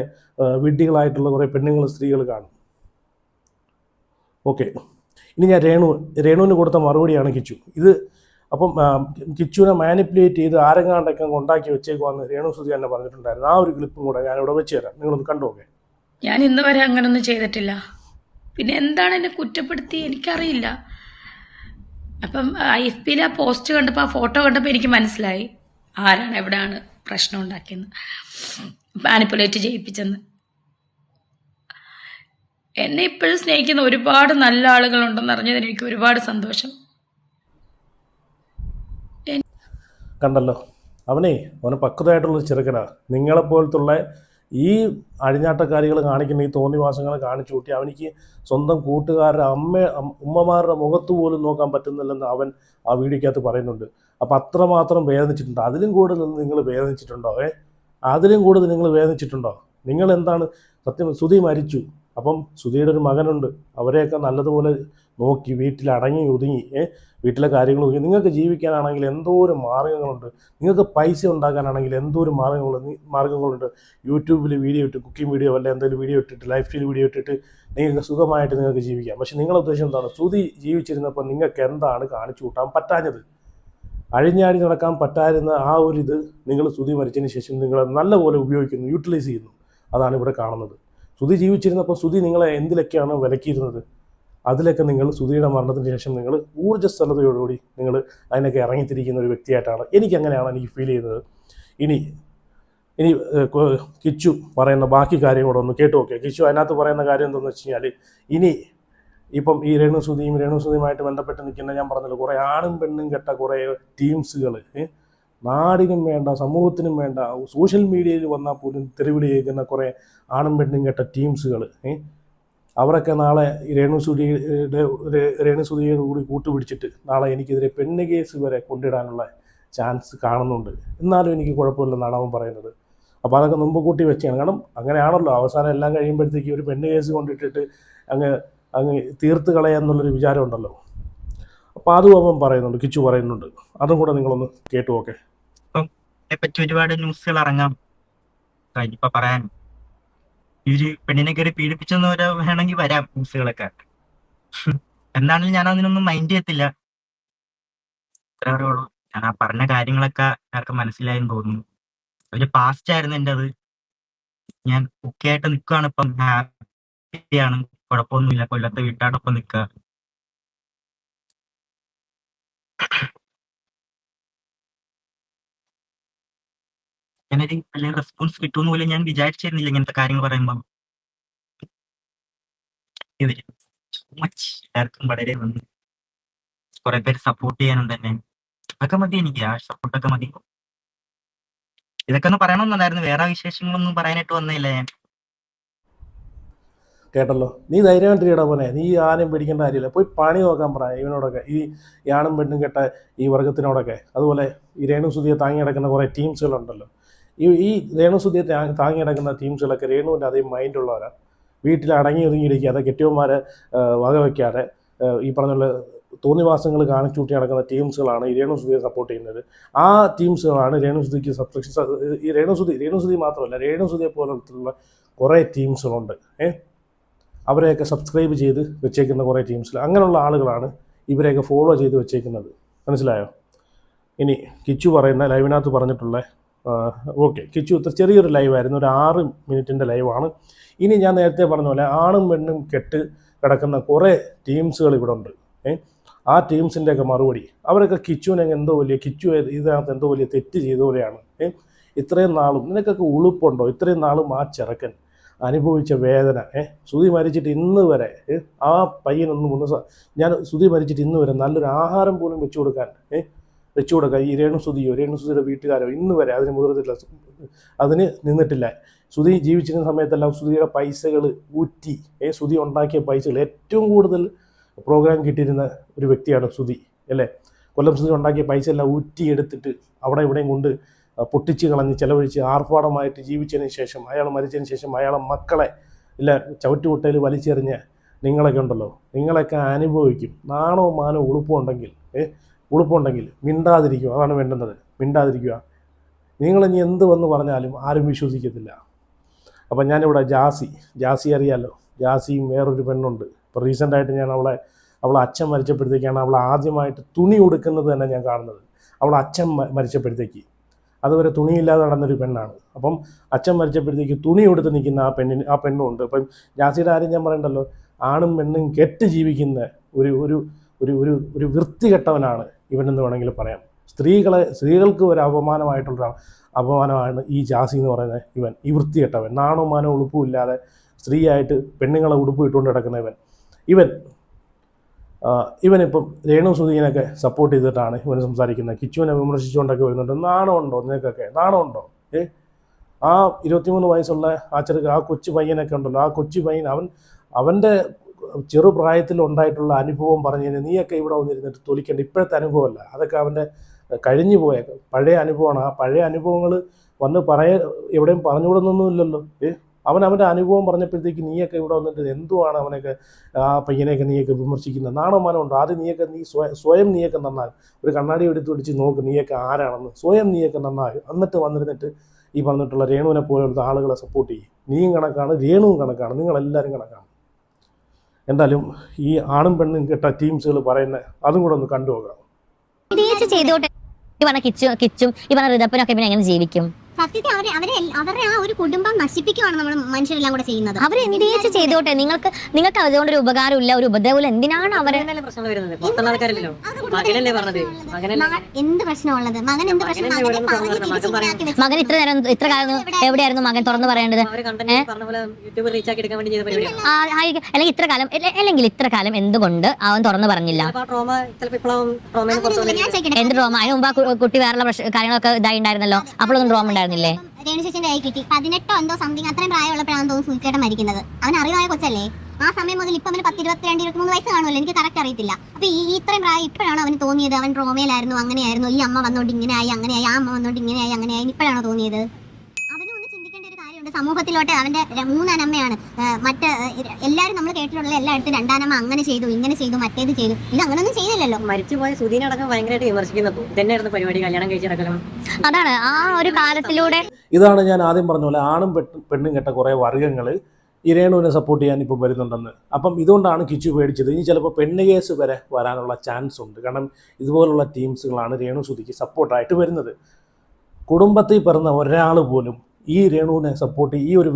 B: വിഡ്ഢികളായിട്ടുള്ള കുറേ പെണ്ണുങ്ങൾ സ്ത്രീകൾ കാണും. ഓക്കെ, ഇനി ഞാൻ രേണുവിന് കൊടുത്ത മറുപടിയാണ് കിച്ചു. ഇത് അപ്പം കിച്ചുവിനെ മാനിപ്പുലേറ്റ് ചെയ്ത് ആരെങ്ങാണ്ടൊക്കെ ഉണ്ടാക്കി വെച്ചേക്കുവാന്ന് രേണുസുതി തന്നെ പറഞ്ഞിട്ടുണ്ടായിരുന്നു. ആ ഒരു ക്ലിപ്പും കൂടെ ഞാനിവിടെ വെച്ച് തരാം, നിങ്ങളൊന്ന് കണ്ടുനോക്കേ.
C: ഞാൻ ഇന്ന് വരെ അങ്ങനൊന്നും ചെയ്തിട്ടില്ല. പിന്നെ എന്താണ് എന്നെ കുറ്റപ്പെടുത്തി എനിക്കറിയില്ല. അപ്പം IFB-യിൽ ആ പോസ്റ്റ് കണ്ടപ്പോൾ, ആ ഫോട്ടോ കണ്ടപ്പോൾ എനിക്ക് മനസ്സിലായി ആരാണ് എവിടെയാണ് പ്രശ്നം ഉണ്ടാക്കിയെന്ന്, മാനിപ്പുലേറ്റ് ചെയ്യിപ്പിച്ചെന്ന്. എന്നെ ഇപ്പോഴും സ്നേഹിക്കുന്ന ഒരുപാട് നല്ല ആളുകളുണ്ടെന്ന് അറിഞ്ഞതിന് എനിക്ക് ഒരുപാട് സന്തോഷം.
B: കണ്ടല്ലോ, അവന് പക്വതയായിട്ടുള്ളൊരു ചെറുക്കനാണ്. നിങ്ങളെപ്പോലത്തുള്ള ഈ അഴിഞ്ഞാട്ടക്കാരികൾ കാണിക്കുന്ന ഈ തോന്നിവാസങ്ങൾ കാണിച്ചു കൂട്ടി അവനിക്ക് സ്വന്തം കൂട്ടുകാരുടെ ഉമ്മമാരുടെ മുഖത്ത് പോലും നോക്കാൻ പറ്റുന്നില്ലെന്ന് അവൻ ആ വീഡിയോക്കകത്ത് പറയുന്നുണ്ട്. അപ്പം അത്രമാത്രം വേദനിച്ചിട്ടുണ്ട്. അതിലും കൂടുതൽ നിങ്ങൾ വേദനിച്ചിട്ടുണ്ടോ? അതിലും കൂടുതൽ നിങ്ങൾ വേദനിച്ചിട്ടുണ്ടോ? നിങ്ങൾ എന്താണ് സത്യം? സുധി മരിച്ചു. അപ്പം സുധിയുടെ ഒരു മകനുണ്ട്. അവരെയൊക്കെ നല്ലതുപോലെ നോക്കി വീട്ടിൽ അടങ്ങി ഒതുങ്ങി വീട്ടിലെ കാര്യങ്ങൾ നോക്കി. നിങ്ങൾക്ക് ജീവിക്കാനാണെങ്കിൽ എന്തോരം മാർഗ്ഗങ്ങളുണ്ട്. നിങ്ങൾക്ക് പൈസ ഉണ്ടാക്കാനാണെങ്കിൽ എന്തോരം മാർഗ്ഗങ്ങളുണ്ട്. യൂട്യൂബിൽ വീഡിയോ ഇട്ട്, കുക്കിംഗ് വീഡിയോ അല്ല എന്തെങ്കിലും വീഡിയോ ഇട്ടിട്ട്, ലൈഫ് സ്റ്റൈൽ വീഡിയോ ഇട്ടിട്ട് നിങ്ങൾക്ക് സുഖമായിട്ട് നിങ്ങൾക്ക് ജീവിക്കാം. പക്ഷേ നിങ്ങളുടെ ഉദ്ദേശം എന്താണ്? സുധി ജീവിച്ചിരുന്നപ്പോൾ നിങ്ങൾക്ക് എന്താണ് കാണിച്ചു കൂട്ടാൻ പറ്റാഞ്ഞത്? അഴിഞ്ഞാടി നടക്കാൻ പറ്റാതിരുന്ന ആ ഒരു ഇത് നിങ്ങൾ സുധി മരിച്ചതിന് ശേഷം നിങ്ങൾ നല്ലപോലെ ഉപയോഗിക്കുന്നു, യൂട്ടിലൈസ് ചെയ്യുന്നു. അതാണ് ഇവിടെ കാണുന്നത്. സുധി ജീവിച്ചിരുന്നപ്പോൾ സുധി നിങ്ങളെ എന്തിലൊക്കെയാണ് വിലക്കിയിരുന്നത്, അതിലൊക്കെ നിങ്ങൾ സുധിയുടെ മരണത്തിന് ശേഷം നിങ്ങൾ ഊർജ്ജസ്വലതയോടുകൂടി നിങ്ങൾ അതിനൊക്കെ ഇറങ്ങിത്തിരിക്കുന്ന ഒരു വ്യക്തിയായിട്ടാണ് എനിക്കങ്ങനെയാണ് എനിക്ക് ഫീൽ ചെയ്യുന്നത്. ഇനി കിച്ചു പറയുന്ന ബാക്കി കാര്യം കൂടെ ഒന്ന് കേട്ടു നോക്കുക. കിച്ചു അതിനകത്ത് പറയുന്ന കാര്യം എന്താണെന്ന് വെച്ച് കഴിഞ്ഞാൽ, ഇനി ഇപ്പം ഈ രേണുസുതിയുമായിട്ട് ബന്ധപ്പെട്ട് നിൽക്കുന്ന, ഞാൻ പറഞ്ഞല്ലോ, കുറേ ആണും പെണ്ണും കെട്ട കുറേ ടീംസുകൾ, നാടിനും വേണ്ട, സമൂഹത്തിനും വേണ്ട, സോഷ്യൽ മീഡിയയിൽ വന്നാൽ പോലും തെരുവിളി കേൾക്കുന്ന കുറേ ആണും പെണ്ണും കെട്ട ടീംസുകൾ, അവരൊക്കെ നാളെ രേണുസുതിയോട് കൂടി കൂട്ടുപിടിച്ചിട്ട് നാളെ എനിക്കെതിരെ പെണ്ണ് കേസ് വരെ കൊണ്ടിടാനുള്ള ചാൻസ് കാണുന്നുണ്ട്. എന്നാലും എനിക്ക് കുഴപ്പമില്ലെന്നാണ് അവൻ പറയുന്നത്. അപ്പോൾ അതൊക്കെ മുമ്പ് കൂട്ടി വെച്ചാണ്. കാരണം അങ്ങനെയാണല്ലോ, അവസാനം എല്ലാം കഴിയുമ്പോഴത്തേക്ക് ഒരു പെണ്ണ് കേസ് കൊണ്ടിട്ടിട്ട് അങ്ങ് തീർത്ത് കളയാന്നുള്ളൊരു വിചാരം ഉണ്ടല്ലോ. അപ്പോൾ അതും അവൻ പറയുന്നുണ്ട്, കിച്ചു പറയുന്നുണ്ട്. അതും കൂടെ നിങ്ങളൊന്ന് കേട്ടു നോക്കെ.
A: ഇപ്പം ഇതിനെപ്പറ്റി ഒരുപാട് ന്യൂസുകൾ ഇറങ്ങാം. ഇപ്പൊ പറയാൻ ഒരു പെണ്ണിനെ കയറി പീഡിപ്പിച്ചെന്ന് വേണമെങ്കിൽ വരാം ന്യൂസുകളൊക്കെ. എന്താണെങ്കിലും ഞാൻ അതിനൊന്നും മൈൻഡ് ചെയ്യത്തില്ല. ഇത്രേ ഉള്ളൂ. ഞാൻ ആ പറഞ്ഞ കാര്യങ്ങളൊക്കെ ആർക്കും മനസ്സിലായെന്ന് തോന്നുന്നു. ഒരു പാസ്റ്റ് ആയിരുന്നു എൻ്റെ അത്. ഞാൻ ഒക്കെ ആയിട്ട് നിൽക്കുകയാണ്. ഇപ്പം ഹാപ്പിയാണ്, കുഴപ്പമൊന്നുമില്ല. കൊല്ലത്തെ വീട്ടാടൊപ്പം നിൽക്കുക. ഞാനൊരു വലിയ റെസ്പോൺസ് കിട്ടുമെന്ന് പോലും ഞാൻ വിചാരിച്ചിരുന്നില്ല ഇങ്ങനത്തെ കാര്യങ്ങൾ പറയുമ്പം. എല്ലാവർക്കും വളരെ നന്ദി. കുറെ പേര് സപ്പോർട്ട് ചെയ്യാനുണ്ട് എന്നെ. അതൊക്കെ മതി എനിക്ക്, ആ സപ്പോർട്ടൊക്കെ മതി. ഇതൊക്കെ ഒന്ന് പറയണമെന്നുണ്ടായിരുന്നു. വേറെ വിശേഷങ്ങളൊന്നും പറയാനായിട്ട് വന്നില്ല ഞാൻ.
B: കേട്ടല്ലോ, നീ ധൈര്യമായിട്ടിരിക്കടാ പോനെ. നീ ആരും പേടിക്കേണ്ട കാര്യമില്ല. പോയി പണി നോക്കാൻ പറ ഇവനോടൊക്കെ, ഈ ആണും പെണ്ണും കെട്ട ഈ വർഗത്തിനോടൊക്കെ. അതുപോലെ ഈ രേണുസുതിയെ താങ്ങി കിടക്കുന്ന കുറേ ടീംസുകളുണ്ടല്ലോ. ഈ രേണുസുതിയെ താങ്ങി കിടക്കുന്ന ടീംസുകളൊക്കെ രേണുവിൻ്റെ അതേ മൈൻഡുള്ളവരാണ്. വീട്ടിൽ അടങ്ങി ഒതുങ്ങിയിരിക്കാതെ, കെട്ടിയവന്മാരെ വകവയ്ക്കാതെ, ഈ പറഞ്ഞുള്ള തോന്നിവാസങ്ങൾ കാണിച്ചു കൂട്ടി നടക്കുന്ന ടീംസുകളാണ് ഈ രേണുസുതിയെ സപ്പോർട്ട് ചെയ്യുന്നത്. ആ ടീംസുകളാണ് രേണുസുതിക്ക് ഈ രേണുസുതി മാത്രമല്ല, രേണുസുതിയെ പോലുള്ള കുറേ ടീംസുകളുണ്ട്. അവരെയൊക്കെ സബ്സ്ക്രൈബ് ചെയ്ത് വെച്ചേക്കുന്ന കുറേ ടീംസിൽ അങ്ങനെയുള്ള ആളുകളാണ് ഇവരെയൊക്കെ ഫോളോ ചെയ്ത് വെച്ചേക്കുന്നത്. മനസ്സിലായോ? ഇനി കിച്ചു പറയുന്ന ലൈവിനകത്ത് പറഞ്ഞിട്ടുള്ള ഓക്കെ, കിച്ചു ഇത്ര ചെറിയൊരു ലൈവായിരുന്നു, ഒരു 6 മിനിറ്റിൻ്റെ ലൈവാണ്. ഇനി ഞാൻ നേരത്തെ പറഞ്ഞ പോലെ ആണും പെണ്ണും കെട്ട് കിടക്കുന്ന കുറേ ടീംസുകൾ ഇവിടെ ഉണ്ട്. ആ ടീംസിൻ്റെയൊക്കെ മറുപടി, അവരൊക്കെ കിച്ചു ഇതിനകത്ത് എന്തോ വലിയ തെറ്റ് ചെയ്ത പോലെയാണ്. ഇത്രയും നാളും നിനക്കൊക്കെ ഉളുപ്പുണ്ടോ? ഇത്രയും നാളും ആ ചെറുക്കൻ അനുഭവിച്ച വേദന, സുധി മരിച്ചിട്ട് ഇന്ന് വരെ ആ പയ്യനൊന്നും ഞാൻ സുധി മരിച്ചിട്ട് ഇന്ന് വരെ നല്ലൊരു ആഹാരം പോലും വെച്ചു കൊടുക്കാൻ ഈ രേണുസുതിയുടെ വീട്ടുകാരോ ഇന്ന് വരെ അതിന് മുതിർന്നിട്ടില്ല, അതിന് നിന്നിട്ടില്ല. സുധി ജീവിച്ചിരുന്ന സമയത്തെല്ലാം സുധിയുടെ പൈസകൾ ഊറ്റി, സുധി ഉണ്ടാക്കിയ പൈസകൾ, ഏറ്റവും കൂടുതൽ പ്രോഗ്രാം കിട്ടിയിരുന്ന ഒരു വ്യക്തിയാണ് സുധി, അല്ലേ? കൊല്ലം സുധി ഉണ്ടാക്കിയ പൈസ എല്ലാം ഊറ്റിയെടുത്തിട്ട് അവിടെ ഇവിടെയും കൊണ്ട് പൊട്ടിച്ച് കളഞ്ഞ് ചിലവഴിച്ച് ആർഭാടമായിട്ട് ജീവിച്ചതിന് ശേഷം, അയാൾ മരിച്ചതിന് ശേഷം അയാളെ മക്കളെ ചവിറ്റുകുട്ടയിൽ വലിച്ചെറിഞ്ഞ് നിങ്ങളൊക്കെ ഉണ്ടല്ലോ, നിങ്ങളൊക്കെ അനുഭവിക്കും. നാണോ മാനോ ഉളുപ്പുണ്ടെങ്കിൽ മിണ്ടാതിരിക്കുക. അതാണ് വേണ്ടുന്നത്, മിണ്ടാതിരിക്കുക. നിങ്ങളിനി എന്ത് വന്ന് പറഞ്ഞാലും ആരും വിശ്വസിക്കത്തില്ല. അപ്പം ഞാനിവിടെ ജാസി അറിയാമല്ലോ, ജാസിയും വേറൊരു പെണ്ണുണ്ട്. ഇപ്പോൾ റീസെൻ്റായിട്ട് ഞാൻ അവളെ അവൾ അച്ഛൻ മരിച്ചപ്പോഴത്തേക്കാണ് അവൾ ആദ്യമായിട്ട് തുണി ഉടുക്കുന്നത് തന്നെ ഞാൻ കാണുന്നത്. അവൾ അച്ഛൻ മരിച്ചപ്പോഴത്തേക്ക് അതുവരെ തുണിയില്ലാതെ നടന്നൊരു പെണ്ണാണ്. അപ്പം അച്ഛൻ മരിച്ചപ്പോഴത്തേക്ക് തുണി ഉടുത്ത് നിൽക്കുന്ന ആ പെണ്ണും ഉണ്ട്. അപ്പം ജാസിയുടെ കാര്യം ഞാൻ പറയണ്ടല്ലോ, ആണും പെണ്ണും കെട്ട് ജീവിക്കുന്ന ഒരു ഒരു ഒരു ഒരു ഒരു വൃത്തികെട്ടവനാണ് ഇവനെന്ന് വേണമെങ്കിൽ പറയാം. സ്ത്രീകൾക്ക് ഒരു അപമാനമാണ് ഈ ജാസി എന്ന് പറയുന്നത്. ഈ വൃത്തികെട്ടവൻ, നാണോ മാനോ ഉടുപ്പുമില്ലാതെ സ്ത്രീയായിട്ട് പെണ്ണുങ്ങളെ ഉടുപ്പ് ഇട്ടുകൊണ്ട് കിടക്കുന്ന ഇവനിപ്പം രേണു സുധീനൊക്കെ സപ്പോർട്ട് ചെയ്തിട്ടാണ് ഇവൻ സംസാരിക്കുന്നത്. കിച്ചുവിനെ വിമർശിച്ചുകൊണ്ടൊക്കെ വരുന്നുണ്ട്. നാണമുണ്ടോ നിനക്കൊക്കെ? നാണമുണ്ടോ? ആ 23 വയസ്സുള്ള ആ കൊച്ചു പയ്യനൊക്കെ ഉണ്ടല്ലോ, ആ കൊച്ചു പയ്യൻ അവൻ്റെ ചെറുപ്രായത്തിൽ ഉണ്ടായിട്ടുള്ള അനുഭവം പറഞ്ഞതിന് നീയൊക്കെ ഇവിടെ വന്നിരുന്നിട്ട് തൊലിക്കേണ്ട. ഇപ്പോഴത്തെ അനുഭവമല്ല, അതൊക്കെ അവൻ്റെ കഴിഞ്ഞു പോയ പഴയ അനുഭവമാണ്. ആ പഴയ അനുഭവങ്ങൾ വന്ന് എവിടെയും പറഞ്ഞുകൂടുന്നൊന്നുമില്ലല്ലോ. അവൻ്റെ അനുഭവം പറഞ്ഞപ്പോഴത്തേക്ക് നീയൊക്കെ ഇവിടെ വന്നിട്ട് എന്തുവാണ് അവനൊക്കെ ആ പയ്യനെയൊക്കെ നീയൊക്കെ വിമർശിക്കുന്നത്? നാണമാനമുണ്ടോ? ആദ്യം സ്വയം നീയൊക്കെ നന്നാകും. ഒരു കണ്ണാടി എടുത്ത് പിടിച്ച് നോക്ക് നീയൊക്കെ ആരാണെന്ന്. സ്വയം നീയൊക്കെ നന്നാകും. എന്നിട്ട് വന്നിരുന്നിട്ട് ഈ പറഞ്ഞിട്ടുള്ള രേണുവിനെ പോലുള്ള ആളുകളെ സപ്പോർട്ട് ചെയ്യും. നീയും കണക്കാണ്, രേണുവും കണക്കാണ്, നിങ്ങളെല്ലാവരും കണക്കാണ്. എന്തായാലും ഈ ആണും പെണ്ണും കെട്ട ടീംസുകൾ പറയുന്ന അതും കൂടെ ഒന്ന് കണ്ടുപോകാം.
D: ചെയ്തോട്ടെ. ഈ പറഞ്ഞ കിച്ചും ഈ പറഞ്ഞ ഋതപ്പനൊക്കെ പിന്നെ എങ്ങനെ ജീവിക്കും?
F: സത്യത്തിൽ അവരുടെ ആ ഒരു കുടുംബം നശിപ്പിക്കുകയാണ് നമ്മൾ മനുഷ്യരെല്ലാം കൂടെ ചെയ്യുന്നത്.
D: അവർ എന്തേച്ച് ചെയ്തോട്ടെ. നിങ്ങൾക്ക് അതുകൊണ്ടൊരു ഉപകാരമില്ല, ഒരു ഉപദ്രവമില്ല. എന്തിനാണ് അവരെ
F: എന്ത് പ്രശ്നമുള്ളത്?
D: മകൻ ഇത്ര കാലം എവിടെയായിരുന്നു മകൻ തുറന്നു പറയേണ്ടത്? അല്ലെങ്കിൽ ഇത്ര കാലം എന്തുകൊണ്ട് അവൻ തുറന്നു പറഞ്ഞില്ല? എന്ത് ഡ്രോമ? അതിന് മുമ്പ് ആ കുട്ടി വേറെ കാര്യങ്ങളൊക്കെ ഇതായി ഉണ്ടായിരുന്നല്ലോ. അപ്പോഴൊന്നും ഡ്രോമ ഉണ്ടായിരുന്നില്ലേ?
F: രേണു ചേച്ചിന്റെ കൈ കിട്ടി 18 എന്തോ സംതിങ് അത്രയും പ്രായമുള്ളപ്പോഴാണ് തോന്നുന്നു സൂചിക്കേട്ടൻ മരിക്കുന്നത്. അവൻ അറിവായ കൊച്ചല്ലേ? ആ സമയം മുതൽ ഇപ്പൊ അവന് 10, 22, 23 വയസ്സ് കാണുമല്ലോ, എനിക്ക് കറക്റ്റ് അറിയത്തില്ല. അപ്പൊ ഈ ഇത്രയും പ്രായം ഇപ്പോഴാണ് അവന് തോന്നിയത് അവൻ ഡ്രോമയിലായിരുന്നു, അങ്ങനെയായിരുന്നു, ഈ അമ്മ വന്നോണ്ട് ഇങ്ങനെയായി, അങ്ങനെയായി, ആ അമ്മ വന്നോണ്ട് ഇങ്ങനെയായി, അങ്ങനെയായി, ഇപ്പോഴാണോ തോന്നിയത്? അവനും ഒന്ന് ചിന്തിക്കേണ്ട ഒരു കാര്യമുണ്ട്. സമൂഹത്തിലോട്ട് അവന്റെ 3 അനമ്മയാണ്. എല്ലാവരും നമ്മൾ കേട്ടിട്ടുള്ള എല്ലായിടത്തും 2 അനമ്മ അങ്ങനെ ചെയ്തു, ഇങ്ങനെ ചെയ്തു, മറ്റേത് ചെയ്തു. ഇത് അങ്ങനൊന്നും ചെയ്തില്ലല്ലോ.
E: മരിച്ചുപോയ സുധീനടക്കം ഭയങ്കരമായിട്ട് വിമർശിക്കുന്നത് തന്നെയായിരുന്നു പരിപാടി. കല്യാണം കഴിച്ചിടക്കണം,
D: അതാണ് ആ ഒരു കാലത്തിലൂടെ.
B: ഇതാണ് ഞാൻ ആദ്യം പറഞ്ഞ പോലെ ആണും പെണ്ണും കെട്ട കുറേ വർഗ്ഗങ്ങൾ ഈ രേണുവിനെ സപ്പോർട്ട് ചെയ്യാൻ ഇപ്പം വരുന്നുണ്ടെന്ന്. അപ്പം ഇതുകൊണ്ടാണ് കിച്ചു പേടിച്ചത്. ഇനി ചിലപ്പോൾ പെണ്ണ് കേസ് വരെ വരാനുള്ള ചാൻസ് ഉണ്ട്. കാരണം ഇതുപോലുള്ള ടീംസുകളാണ് രേണു സുധിക്ക് സപ്പോർട്ടായിട്ട് വരുന്നത്. കുടുംബത്തിൽ പിറന്ന ഒരാൾ പോലും ഈ രേണുവിനെ സപ്പോർട്ട് ഈ ഒരു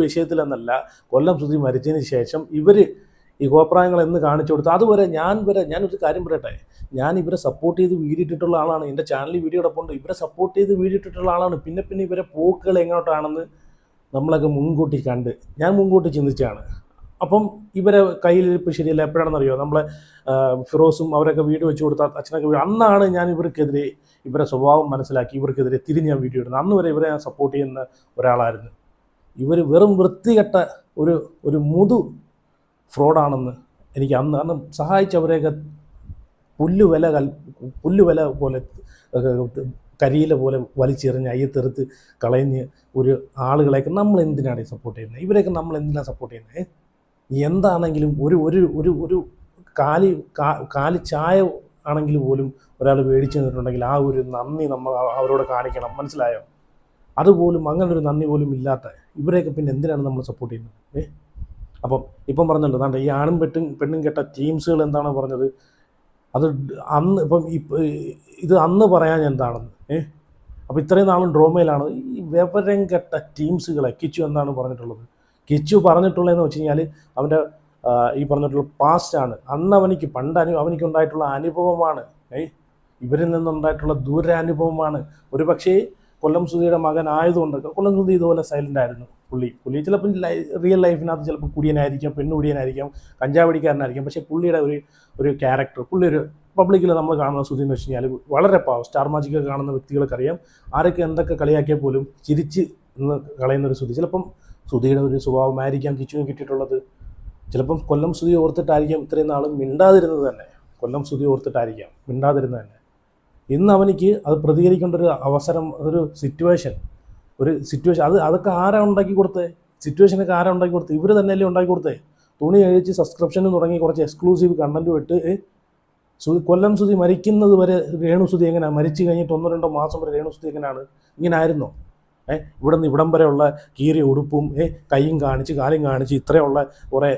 B: വിഷയത്തിലെന്നല്ല, കൊല്ലം സുധി മരിച്ചതിന് ശേഷം ഇവർ ഈ കോപ്രായങ്ങൾ എന്ന് കാണിച്ചു കൊടുത്തു. അതുവരെ ഞാനൊരു കാര്യം പറയട്ടെ, ഞാൻ ഇവരെ സപ്പോർട്ട് ചെയ്ത് വീഡിയിട്ടിട്ടുള്ള ആളാണ്. എൻ്റെ ചാനലിൽ വീഡിയോ ഇടപ്പുണ്ട്. ഇവരെ സപ്പോർട്ട് ചെയ്ത് വീഡിയിട്ടിട്ടുള്ള ആളാണ്. പിന്നെ ഇവരെ പോക്കുകൾ എങ്ങോട്ടാണെന്ന് നമ്മളൊക്കെ ഞാൻ മുൻകൂട്ടി ചിന്തിച്ചാണ്. അപ്പം ഇവരെ കയ്യിലിരിപ്പ് ശരിയല്ല. എപ്പോഴാണെന്നറിയോ, നമ്മളെ ഫിറോസും അവരൊക്കെ വീഡിയോ വെച്ച് കൊടുത്ത അച്ഛനൊക്കെ അന്നാണ് ഞാൻ ഇവരെ സ്വഭാവം മനസ്സിലാക്കി ഇവർക്കെതിരെ തിരിഞ്ഞ് ഞാൻ വീഡിയോ ഇടുന്നത്. അന്ന് വരെ ഇവരെ ഞാൻ സപ്പോർട്ട് ചെയ്യുന്ന ഒരാളായിരുന്നു. ഇവർ വെറും വൃത്തികെട്ട ഒരു ഫ്രോഡാണെന്ന് എനിക്ക് അന്ന് സഹായിച്ചവരെയൊക്കെ പുല്ലുവില പോലെ കരിയില പോലെ വലിച്ചെറിഞ്ഞ് അയ്യത്തെറുത്ത് കളഞ്ഞ് ഒരു ആളുകളെയൊക്കെ നമ്മൾ എന്തിനാണ് സപ്പോർട്ട് ചെയ്യുന്നത്? ഇവരെയൊക്കെ നമ്മൾ എന്തിനാണ് സപ്പോർട്ട് ചെയ്യുന്നത്? എന്താണെങ്കിലും ഒരു കാലി ചായ ആണെങ്കിൽ പോലും ഒരാൾ മേടിച്ചു തന്നിട്ടുണ്ടെങ്കിൽ ആ ഒരു നന്ദി നമ്മൾ അവരോട് കാണിക്കണം. മനസ്സിലായോ? അതുപോലും അങ്ങനൊരു നന്ദി പോലും ഇല്ലാത്ത ഇവരെയൊക്കെ പിന്നെ എന്തിനാണ് നമ്മൾ സപ്പോർട്ട് ചെയ്യുന്നത്? അപ്പം ഇപ്പം പറഞ്ഞല്ലോ, അതാണ്ട് ഈ ആണും പെണ്ണും കെട്ട ടീംസുകൾ എന്താണ് പറഞ്ഞത്? അത് അന്ന് പറയാൻ എന്താണെന്ന്. അപ്പോൾ ഇത്രയും നാളും ഡ്രോമയിലാണ്. ഈ വിവരം കെട്ട ടീംസുകളെ കിച്ചു എന്താണ് പറഞ്ഞിട്ടുള്ളത്? കിച്ചു പറഞ്ഞിട്ടുള്ളതെന്ന് വെച്ച് കഴിഞ്ഞാൽ അവൻ്റെ ഈ പറഞ്ഞിട്ടുള്ള പാസ്റ്റാണ്. അന്ന് അവനിക്കുണ്ടായിട്ടുള്ള അനുഭവമാണ്. ഇവരിൽ നിന്നുണ്ടായിട്ടുള്ള ദൂരാനുഭവമാണ്. ഒരു പക്ഷേ കൊല്ലം സുധിയുടെ മകൻ ആയതുകൊണ്ട്, കൊല്ലം സുധി ഇതുപോലെ സൈലൻ്റ് ആയിരുന്നു. പുള്ളി ചിലപ്പോൾ റിയൽ ലൈഫിനകത്ത് ചിലപ്പോൾ കുടിയനായിരിക്കാം, പെണ്ണുകുടിയനായിരിക്കാം, കഞ്ചാവടിക്കാരനായിരിക്കാം. പക്ഷേ പുള്ളിയുടെ ഒരു ക്യാരക്ടർ, പുള്ളി ഒരു പബ്ലിക്കിൽ നമ്മൾ കാണുന്ന സുധി എന്ന് വെച്ച് കഴിഞ്ഞാൽ വളരെ പാവം. സ്റ്റാർ മാജിക്കൊക്കെ കാണുന്ന വ്യക്തികൾക്കറിയാം, ആരൊക്കെ എന്തൊക്കെ കളിയാക്കിയാൽ പോലും ചിരിച്ച് ഇന്ന് കളയുന്നൊരു സുധി. ചിലപ്പം സുധിയുടെ ഒരു സ്വഭാവമായിരിക്കാം കിച്ചുവിന് കിട്ടിയിട്ടുള്ളത്. ചിലപ്പം കൊല്ലം സുധി ഓർത്തിട്ടായിരിക്കാം ഇത്രയും നാളും മിണ്ടാതിരുന്നത് തന്നെ. ഇന്ന് അവനിക്ക് അത് പ്രതികരിക്കേണ്ട ഒരു അവസരം, ഒരു സിറ്റുവേഷൻ അതൊക്കെ ആരാ ഉണ്ടാക്കി കൊടുത്തത്? സിറ്റുവേഷനൊക്കെ ആരാ ഉണ്ടാക്കി കൊടുത്തത്? ഇവർ തന്നെയല്ലേ ഉണ്ടാക്കി കൊടുത്തത്. തുണി അഴിച്ച് സബ്സ്ക്രിപ്ഷനും തുടങ്ങി കുറച്ച് എക്സ്ക്ലൂസീവ് കണ്ടൻറ്റും ഇട്ട് കൊല്ലം സുധി മരിക്കുന്നത് വരെ രേണു സുധി എങ്ങനെയാണ്? മരിച്ചു കഴിഞ്ഞിട്ട് 1-2 മാസം വരെ രേണു സുധി എങ്ങനെയാണ്? ഇങ്ങനെ ആയിരുന്നോ? ഇവിടെ നിന്ന് ഇവിടം വരെയുള്ള കീറിയ ഉടുപ്പും കൈയും കാണിച്ച് കാലും കാണിച്ച് ഇത്രയുള്ള കുറേ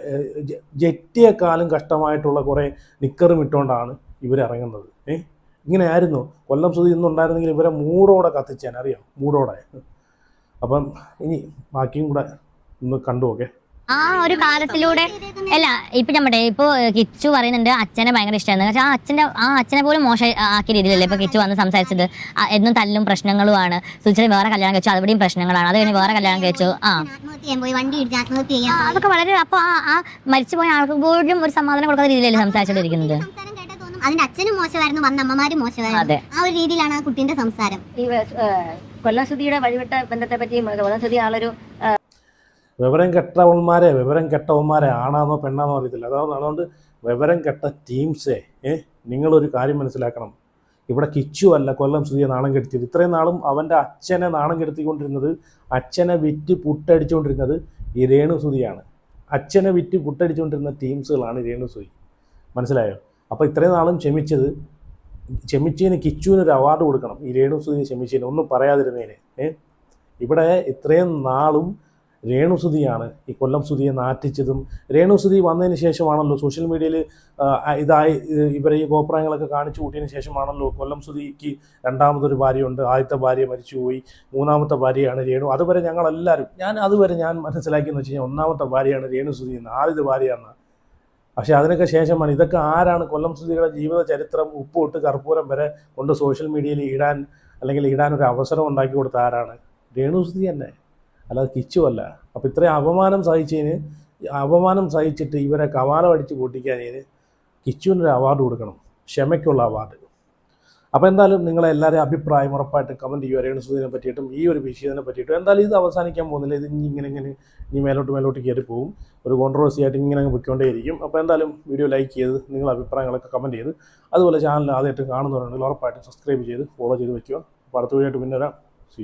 B: ജെറ്റിയെക്കാളും കഷ്ടമായിട്ടുള്ള കുറേ നിക്കറും ഇട്ടുകൊണ്ടാണ് ഇവരിറങ്ങുന്നത്. ഇങ്ങനെ ആയിരുന്നു കൊല്ലം സുധി ഇന്നുണ്ടായിരുന്നെങ്കിൽ ഇവരെ മൂടോടെ കത്തിച്ചാൻ അറിയാം, മൂടോടെ. അപ്പം ഇനി ബാക്കിയും കൂടെ ഒന്ന് കണ്ടു നോക്കേ.
D: ആ ഒരു കാലത്തിലൂടെ അല്ല ഇപ്പൊ നമ്മുടെ ഇപ്പൊ കിച്ചു പറയുന്നുണ്ട് അച്ഛനെ ഭയങ്കര ഇഷ്ടമാണ്. പക്ഷെ ആ അച്ഛനെ പോലും മോശം ആക്കിയ രീതിയിലല്ലേ ഇപ്പൊ കിച്ചു വന്ന് സംസാരിച്ചത്. എന്നും തല്ലും പ്രശ്നങ്ങളുമാണ്. സുചിനെ വേറെ കല്യാണം കഴിച്ചു, അവിടെയും പ്രശ്നങ്ങളാണ്. അത് കഴിഞ്ഞ് വേറെ കല്യാണം കഴിച്ചു. അതൊക്കെ വളരെ അപ്പൊ ആ മരിച്ചുപോയ ആൾക്ക് പോലും ഒരു സമാധാനം കൊടുക്കാത്ത രീതിയിലല്ലേ സംസാരിച്ചോണ്ടിരിക്കുന്നത്.
F: അതിന്റെ അച്ഛനും മോശമായിരുന്നു, വന്ന അമ്മമാരും മോശമായിരുന്നു. ആ ഒരു രീതിയിലാണ് ആ കുട്ടീന്റെ സംസാരം.
G: ഈ കൊല്ലം സുധിയുടെ വഴിവിട്ട ബന്ധത്തെ പറ്റി കൊല്ലം സുധി ആളൊരു
B: വിവരം കെട്ടവന്മാരെ ആണാന്നോ പെണ്ണാന്നോ അറിയത്തില്ല. അതുകൊണ്ട് വിവരം കെട്ട ടീംസേ നിങ്ങളൊരു കാര്യം മനസ്സിലാക്കണം. ഇവിടെ കിച്ചു അല്ല കൊല്ലം സുധിയെ നാണം കെടുത്തിയത്. ഇത്രയും നാളും അവൻ്റെ അച്ഛനെ നാണം കെടുത്തിക്കൊണ്ടിരുന്നത്, അച്ഛനെ വിറ്റ് പുട്ടടിച്ചുകൊണ്ടിരുന്നത് ഈ രേണു സുധിയാണ്. അച്ഛനെ വിറ്റ് പുട്ടടിച്ചുകൊണ്ടിരുന്ന ടീംസുകളാണ് രേണു സുധി. മനസ്സിലായോ? അപ്പോൾ ഇത്രയും നാളും ക്ഷമിച്ചതിന് കിച്ചുവിനൊരു അവാർഡ് കൊടുക്കണം. ഈ രേണു സുധി ക്ഷമിച്ചതിന്, ഒന്നും പറയാതിരുന്നതിന്. ഇവിടെ ഇത്രയും നാളും രേണു സുധിയാണ് ഈ കൊല്ലം സുധിയെ നാറ്റിച്ചതും. രേണു സുധി വന്നതിന് ശേഷമാണല്ലോ സോഷ്യൽ മീഡിയയിൽ ഇവരെ ഈ കോപ്രായങ്ങളൊക്കെ കാണിച്ചു കൂട്ടിയതിന് ശേഷമാണല്ലോ കൊല്ലം സുധിക്ക് രണ്ടാമതൊരു ഭാര്യയുണ്ട്. ആദ്യത്തെ ഭാര്യ മരിച്ചുപോയി, മൂന്നാമത്തെ ഭാര്യയാണ് രേണു. അതുവരെ ഞാൻ മനസ്സിലാക്കിയെന്ന് വെച്ച് കഴിഞ്ഞാൽ ഒന്നാമത്തെ ഭാര്യയാണ് രേണു സുധി എന്ന്, ആദ്യത്തെ ഭാര്യയാണ്. പക്ഷേ അതിനൊക്കെ ശേഷമാണ് ഇതൊക്കെ ആരാണ് കൊല്ലം സുധിയുടെ ജീവിത ചരിത്രം ഉപ്പിട്ട് കർപ്പൂരം വരെ കൊണ്ട് സോഷ്യൽ മീഡിയയിൽ ഇടാനൊരു അവസരം ഉണ്ടാക്കി കൊടുത്ത ആരാണ്? രേണു സുധി തന്നെ, അല്ലാതെ കിച്ചു അല്ല. അപ്പോൾ ഇത്രയും അപമാനം സഹിച്ചിട്ട് ഇവരെ കവാലം അടിച്ച് പൊട്ടിക്കാനതിന് കിച്ചുവിനൊരു അവാർഡ് കൊടുക്കണം, ക്ഷമയ്ക്കുള്ള അവാർഡ്. അപ്പോൾ എന്തായാലും നിങ്ങളെല്ലാവരും അഭിപ്രായം ഉറപ്പായിട്ട് കമൻറ്റ് ചെയ്യുക. രേണു സുധിനെ പറ്റിയിട്ടും ഈ ഒരു വിഷയത്തിനെ പറ്റിയിട്ടും. എന്തായാലും ഇത് അവസാനിക്കാൻ പോകുന്നില്ല. ഇത് ഇനി മേലോട്ട് കയറി പോകും. ഒരു കോൺട്രവേഴ്സി ആയിട്ട് ഇങ്ങനെ പൊയ്ക്കൊണ്ടേയിരിക്കും. അപ്പോൾ എന്തായാലും വീഡിയോ ലൈക്ക് ചെയ്ത് നിങ്ങളുടെ അഭിപ്രായങ്ങളൊക്കെ കമൻറ്റ് ചെയ്ത്, അതുപോലെ ചാനൽ ആദ്യമായിട്ട് കാണുന്നവരുണ്ടെങ്കിൽ ഉറപ്പായിട്ട് സബ്സ്ക്രൈബ് ചെയ്ത് ഫോളോ ചെയ്ത് വയ്ക്കുക. അപ്പോൾ അടുത്ത വീഡിയോ ആയിട്ട് പിന്നെ വരാം.